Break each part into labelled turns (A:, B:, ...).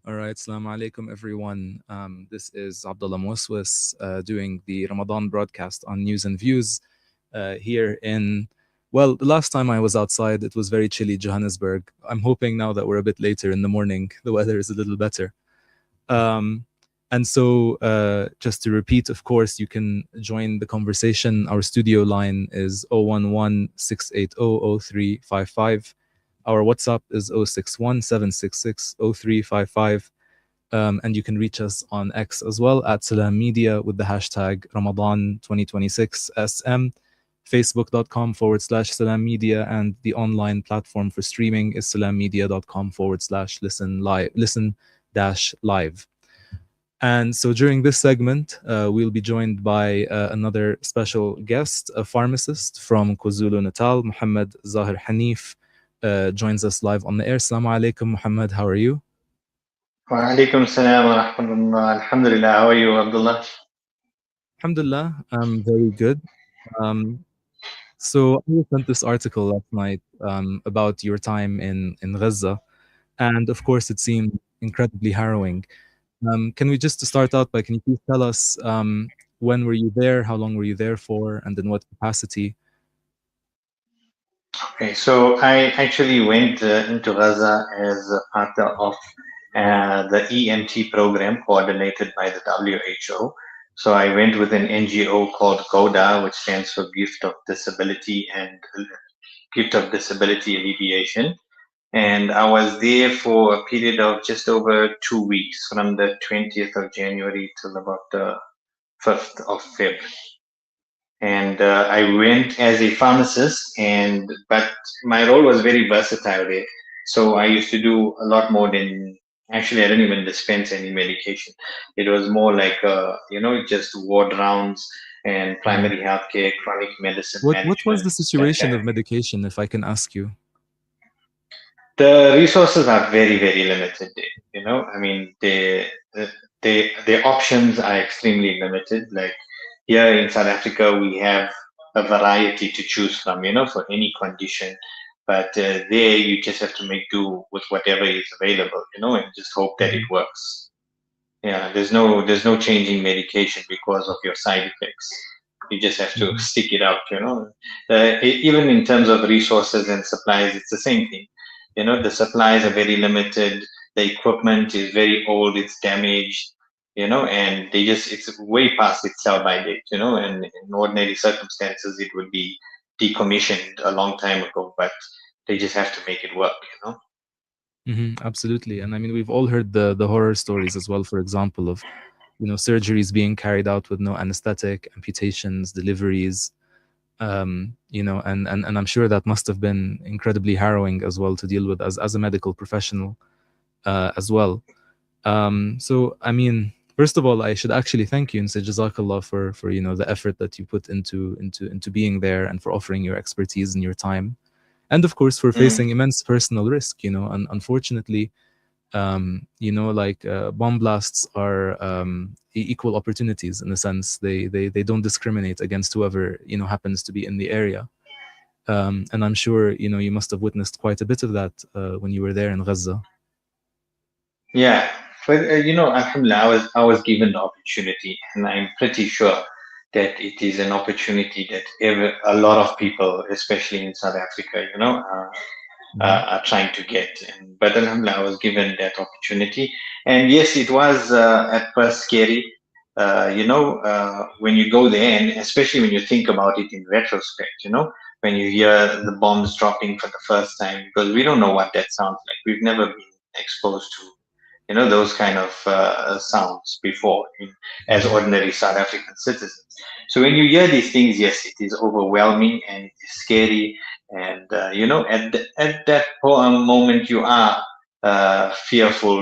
A: All right, Assalamu alaikum, everyone. This is Abdullah Moswis doing the Ramadan broadcast on News and Views here in, well, the last time I was outside, it was very chilly, Johannesburg. I'm hoping now that we're a bit later in the morning, the weather is a little better. Um, and so, just to repeat, of course, you can join the conversation. Our studio line is 011-680-0355. Our WhatsApp is 061-766-0355. And you can reach us on X as well at Salam Media with the hashtag Ramadan 2026 SM, facebook.com/Salam Media, and the online platform for streaming is salammedia.com/listen-live. And so during this segment, we'll be joined by another special guest, a pharmacist from KwaZulu Natal, Mahomed Zahir Haniff, joins us live on the air. Assalamu alaikum, Muhammad. How are you?
B: Wa alaikum salam wa rahmatullah. Alhamdulillah. How are you, Abdullah?
A: Alhamdulillah, I'm very good. Um, so I sent this article last night about your time in Gaza, and of course, it seemed incredibly harrowing. Can we just to start out by, can you please tell us when were you there, how long were you there for, and in what capacity?
B: Okay, so I actually went into Gaza as a part of the EMT program coordinated by the WHO. So I went with an NGO called GODA, which stands for Gift of Disability Alleviation. And I was there for a period of just over 2 weeks, from the 20th of January till about the 5th of Feb. And I went as a pharmacist, and but my role was very versatile there. So I used to do a lot more than, actually I didn't even dispense any medication. It was more like just ward rounds and
A: Mhm.
B: primary healthcare, chronic medicine
A: What was
B: management,
A: the
B: that
A: situation
B: kind of
A: of
B: thing.
A: medication, if I can ask you?
B: The resources are very, very limited there. I mean, their options are extremely limited. Like here in South Africa, we have a variety to choose from, for any condition. But there, you just have to make do with whatever is available, and just hope that it
A: Mhm.
B: works. Yeah, there's no changing medication because of your side effects. You just have to
A: Mhm.
B: stick it out. Even in terms of resources and supplies, it's the same thing. The supplies are very limited. The equipment is very old. It's damaged. And it's way past its sell by date. And in ordinary circumstances, it would be decommissioned a long time ago. But they just have to make it work.
A: Absolutely. And I mean, we've all heard the horror stories as well, for example, of, surgeries being carried out with no anesthetic, amputations, deliveries, and I'm sure that must have been incredibly harrowing as well to deal with as a medical professional as well. So I mean, first of all, I should actually thank you and say Jazakallah for the effort that you put into being there and for offering your expertise and your time, and of course for
B: Mm.
A: facing immense personal risk. And unfortunately, like bomb blasts are equal opportunities in a sense. They don't discriminate against whoever happens to be in the area. And I'm sure you must have witnessed quite a bit of that when you were there in Gaza.
B: Yeah, but Alhamdulillah, I was given the opportunity, and I'm pretty sure that it is an opportunity that a lot of people, especially in South Africa,
A: Hmm.
B: are trying to get. But Alhamdulillah, I was given that opportunity, and yes, it was at first scary. When you go there, and especially when you think about it in retrospect, when you hear the bombs dropping for the first time, because we don't know what that sounds like. We've never been exposed to those kind of sounds before as
A: Hmm.
B: ordinary South African citizens. So when you hear these things, yes, it is overwhelming and it is scary, and at that moment you are fearful,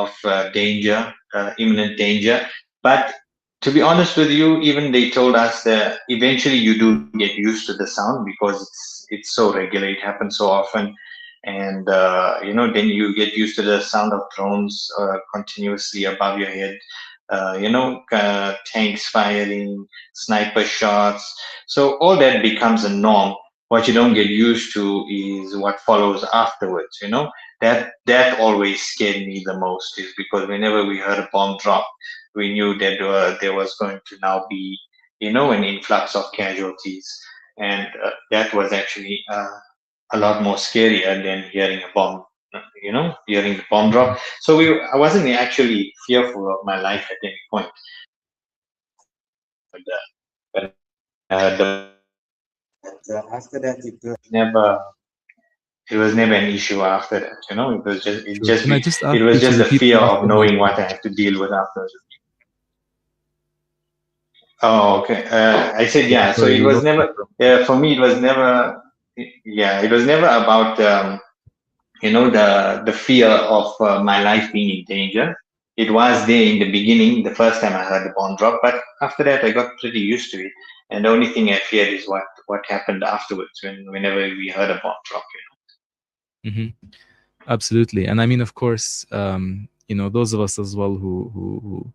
B: of danger, imminent danger. But to be honest with you, even they told us that eventually you do get used to the sound because it's so regular, it happens so often, and then you get used to the sound of drones continuously above your head, tanks firing, sniper shots. So all that becomes a norm. What you don't get used to is what follows afterwards, That always scared me the most, is because whenever we heard a bomb drop, we knew that there was going to now be, an influx of casualties, and that was actually a lot more scarier than hearing a bomb, hearing the bomb drop. So I wasn't actually fearful of my life at any point. When I heard the bomb drop, but after that, it was never an issue after that.
A: Sure. Can I just
B: it
A: ask
B: was
A: you to
B: just the
A: repeat
B: fear
A: the last
B: of
A: one you
B: knowing
A: said?
B: what I had to deal with after. Oh, okay. I said,
A: Yeah,
B: yeah. So
A: sorry,
B: it
A: we
B: was
A: lost you
B: never,
A: for a moment.
B: for me, it was never, yeah, it was never about, the fear of my life being in danger. It was there in the beginning, the first time I heard the bomb drop, but after that, I got pretty used to it. And the only thing I feared is what happened afterwards, whenever we heard a bomb drop.
A: Hmm. Absolutely. And I mean, of course, those of us as well who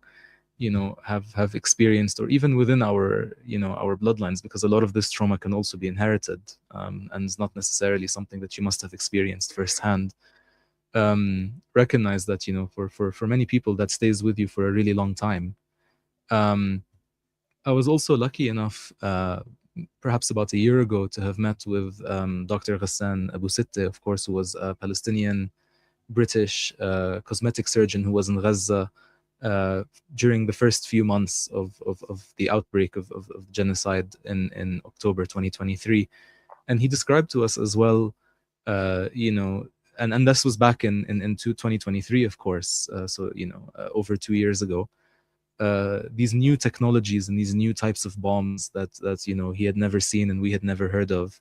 A: have experienced, or even within our our bloodlines, because a lot of this trauma can also be inherited, and is not necessarily something that you must have experienced firsthand. Recognize that for many people that stays with you for a really long time. um, I was also lucky enough, perhaps about a year ago, to have met with Dr. Ghassan Abu Sitte, of course, who was a Palestinian British cosmetic surgeon who was in Gaza during the first few months of the outbreak of genocide in October 2023. And he described to us as well, and this was back in 2023, of course, so, over 2 years ago, these new technologies and these new types of bombs that he had never seen and we had never heard of,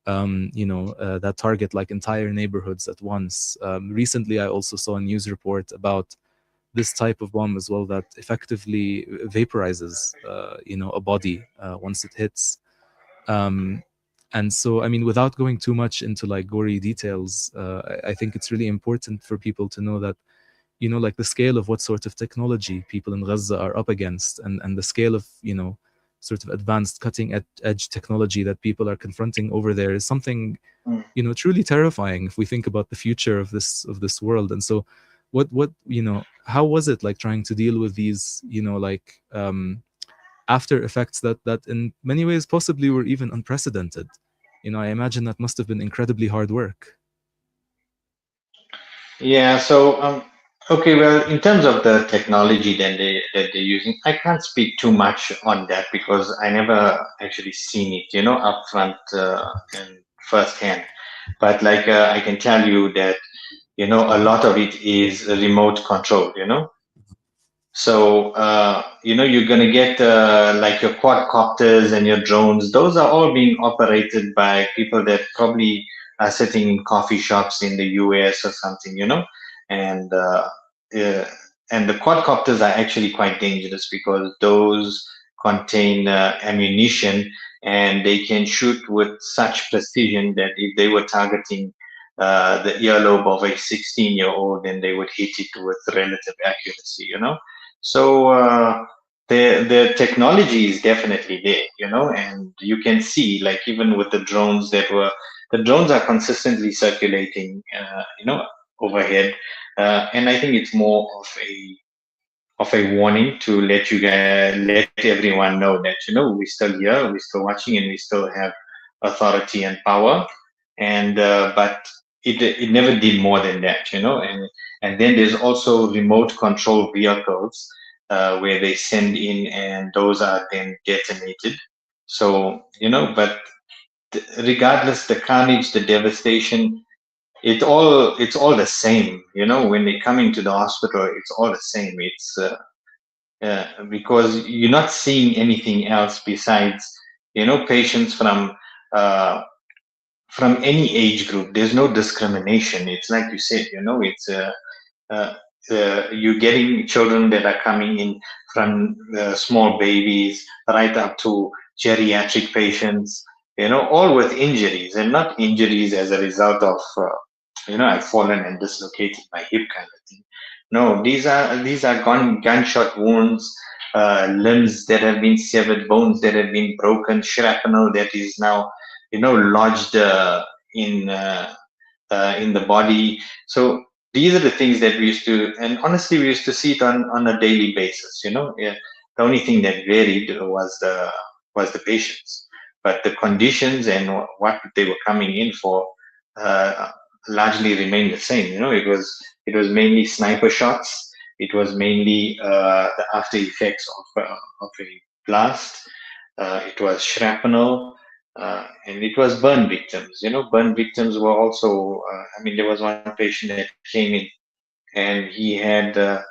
A: that target like entire neighborhoods at once. Recently, I also saw a news report about this type of bomb as well that effectively vaporizes, a body once it hits. Um, and so, I mean, without going too much into like gory details, I think it's really important for people to know that, like the scale of what sort of technology people in Gaza are up against, and the scale of, sort of advanced cutting edge technology that people are confronting over there is something,
B: Mm.
A: truly terrifying if we think about the future of this world. And so what how was it like trying to deal with these, like after effects that in many ways possibly were even unprecedented? I imagine that must have been incredibly hard work.
B: Yeah. So, okay. Well, in terms of the technology that they're using, I can't speak too much on that because I never actually seen it, upfront and firsthand. But like, I can tell you that, a lot of it is remote control. So, you're going to get like your quadcopters and your drones. Those are all being operated by people that probably are sitting in coffee shops in the US or something, and uh, and the quadcopters are actually quite dangerous because those contain ammunition, and they can shoot with such precision that if they were targeting the earlobe of a 16-year-old, then they would hit it with relative accuracy, so the technology is definitely there, and you can see, like, even with the drones are consistently circulating, overhead, and I think it's more of a warning to let everyone know that, we're still here, we're still watching, and we still have authority and power, and but it never did more than that, and then there's also remote control vehicles where they send in, and those are then detonated. So, but regardless, the carnage, the devastation, it's all the same. When they come into the hospital, it's all the same. It's because you're not seeing anything else besides, patients uh, from any age group. There's no discrimination. It's like you said, it's uh, you're getting children that are coming in from small babies right up to geriatric patients, all with injuries, and not injuries as a result of, I've fallen and dislocated my hip kind of thing. No, these are gunshot wounds, limbs that have been severed, bones that have been broken, shrapnel that is now, lodged in. in the body. So these are the things that we used to, and honestly, we used to see it on a daily basis. Yeah, the only thing that varied was the patients, but the conditions and what they were coming in for uh, largely remained the same. It was mainly sniper shots. It was mainly the after effects of a blast. It was shrapnel, and it was burn victims. Burn victims were also. There was one patient that came in, and he had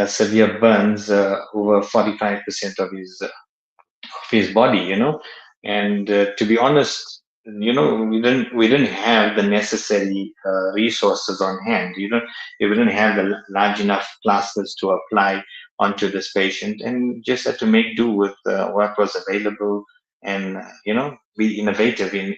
B: severe burns over 45% of his body. And to be honest, we didn't have the necessary resources on hand. We didn't have the large enough plasters to apply onto this patient, and just had to make do with what was available, and be innovative in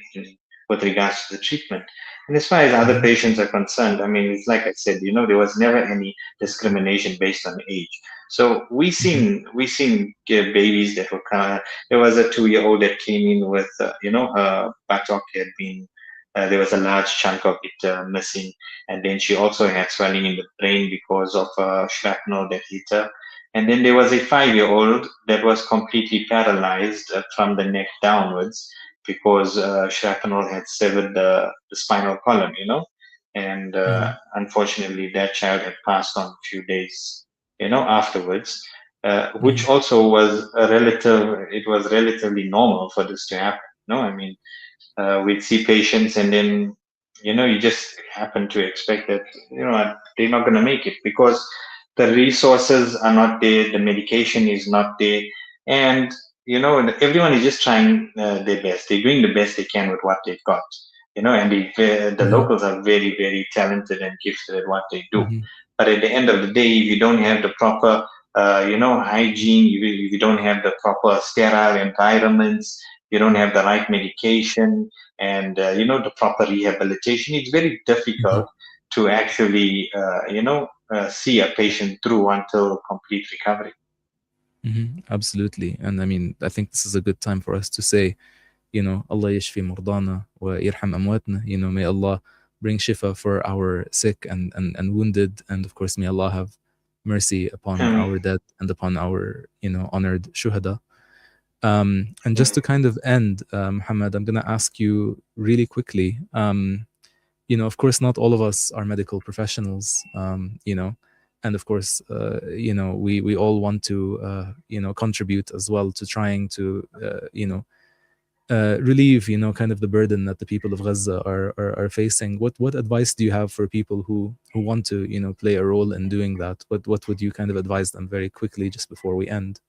B: with regards to the treatment. And as far as other
A: Mhm.
B: patients are concerned, it's like I said, there was never any discrimination based on age. So
A: Mhm.
B: we seen babies that were kind. There was a 2-year-old that came in with, her buttock had been, there was a large chunk of it missing. And then she also had swelling in the brain because of shrapnel that hit her. And then there was a 5-year-old that was completely paralyzed from the neck downwards because shrapnel had severed the spinal column. And
A: Mhm.
B: unfortunately, that child had passed on a few days, afterwards, which
A: Mhm.
B: also was it was relatively normal for this to happen. No, we'd see patients, and then you just happen to expect that they're not going to make it because the resources are not there, the medication is not there, and everyone is just trying their best. They're doing the best they can with what they've got. And the
A: Mhm.
B: locals are very, very talented and gifted at what they do.
A: Mhm.
B: But at the end of the day, if you don't have the proper hygiene, if you don't have the proper sterile environments, you don't have the right medication, and the proper rehabilitation, it's very difficult
A: Mhm.
B: to actually see a patient through until complete recovery.
A: Mhm. Absolutely. And I mean, I think this is a good time for us to say, Allah yashfi murdana wa yarham amwatna. May Allah bring shifa for our sick and wounded. And of course, may Allah have mercy upon
B: Um,
A: our dead and upon our, honored shuhada. And just
B: mm,
A: to kind of end, Muhammad, I'm going to ask you really quickly. Of course, not all of us are medical professionals, and of course, we all want to, contribute as well to trying to, relieve, kind of the burden that the people of Gaza are facing. What advice do you have for people who want to, play a role in doing that? What would you kind of advise them very quickly just before we end?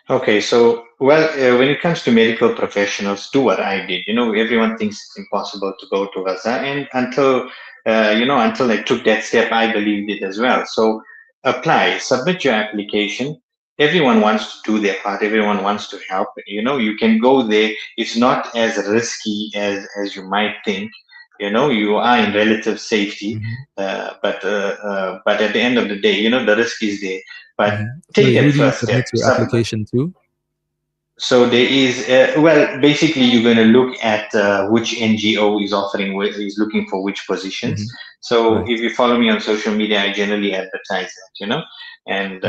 B: Okay, so well, when it comes to medical professionals, do what I did. Everyone thinks it's impossible to go to Gaza, and until I took that step, I believed it as well. So apply, submit your application. Everyone wants to do their part. Everyone wants to help. You can go there. It's not as risky as you might think. You are in relative safety,
A: Hmm.
B: but at the end of the day, the risk is there. But
A: Hmm.
B: take
A: Sorry, who
B: that
A: do you
B: first step.
A: submit your application to?
B: So there is, well, basically you're going to look at which NGO is offering, is looking for which positions.
A: Hmm.
B: So
A: Right.
B: if you follow me on social media, I generally advertise that, and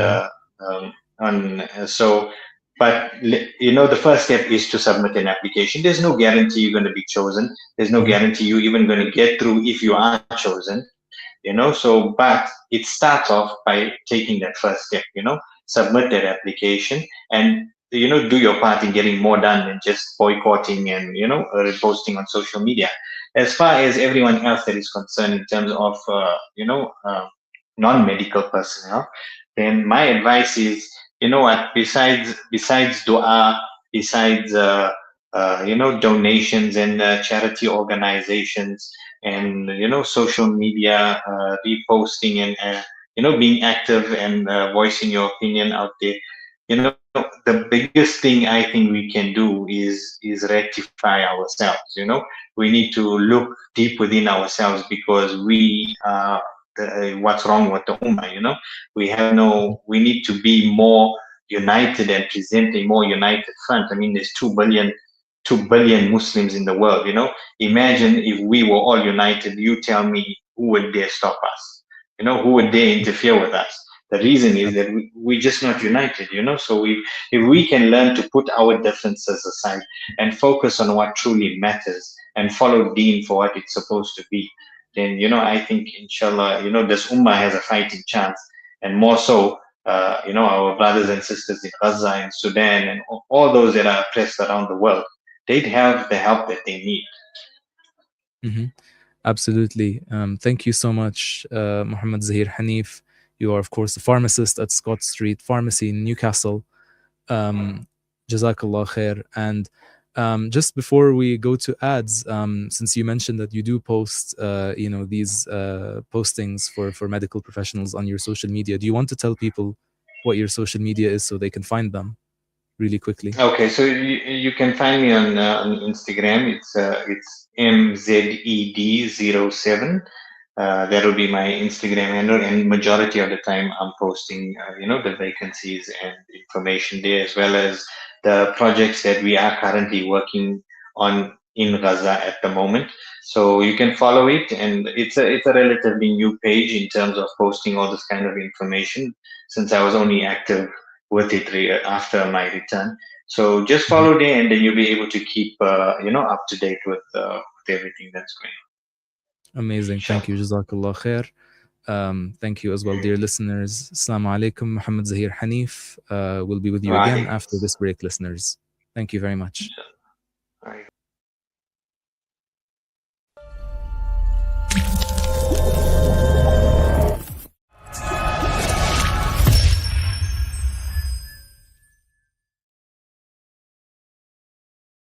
A: Hmm.
B: on so, but the first step is to submit an application. There's no guarantee you're going to be chosen. There's no
A: Hmm.
B: guarantee you're even going to get through if you are chosen. So, but it starts off by taking that first step. Submit that application, and do your part in getting more done than just boycotting and reposting on social media. As far as everyone else that is concerned in terms of non-medical personnel, then my advice is, what, besides dua, besides donations and charity organizations, and social media reposting, and being active and voicing your opinion out there. The biggest thing I think we can do is rectify ourselves. We need to look deep within ourselves, because we are what's wrong with the ummah. We need to be more united and present a more united front. There's 2 billion 2 billion Muslims in the world. Imagine if we were all united. You tell me, who would dare stop us? Who would dare interfere with us? The reason is that we're just not united. So if we can learn to put our differences aside and focus on what truly matters and follow Deen for what it's supposed to be, then I think, inshallah, this ummah has a fighting chance, and more so, our brothers and sisters in Gaza and Sudan and all those that are oppressed around the world, they'd have the help that they need.
A: Mhm. Absolutely. Thank you so much, Mohammed Zahir Haniff. You are, of course, a pharmacist at Scott Street Pharmacy in Newcastle. Um, Jazakallah khair. And just before we go to ads, since you mentioned that you do post, these postings for medical professionals on your social media, do you want to tell people what your social media is so they can find them really quickly?
B: Okay, so you can find me on Instagram. It's MZED07. That will be my Instagram handle, and majority of the time I'm posting, the vacancies and information there, as well as the projects that we are currently working on in Gaza at the moment. So you can follow it, and it's a relatively new page in terms of posting all this kind of information, since I was only active with it after my return. So just
A: Mhm.
B: follow there, and then you'll be able to keep up to date with everything that's going on.
A: Amazing. Thank you.
B: Inshallah.
A: Jazakallah khair. Thank you as well, dear listeners. Assalamu alaikum. Mohammed Zahir Haniff will be with you again
B: Right.
A: after this break, listeners. Thank you very much.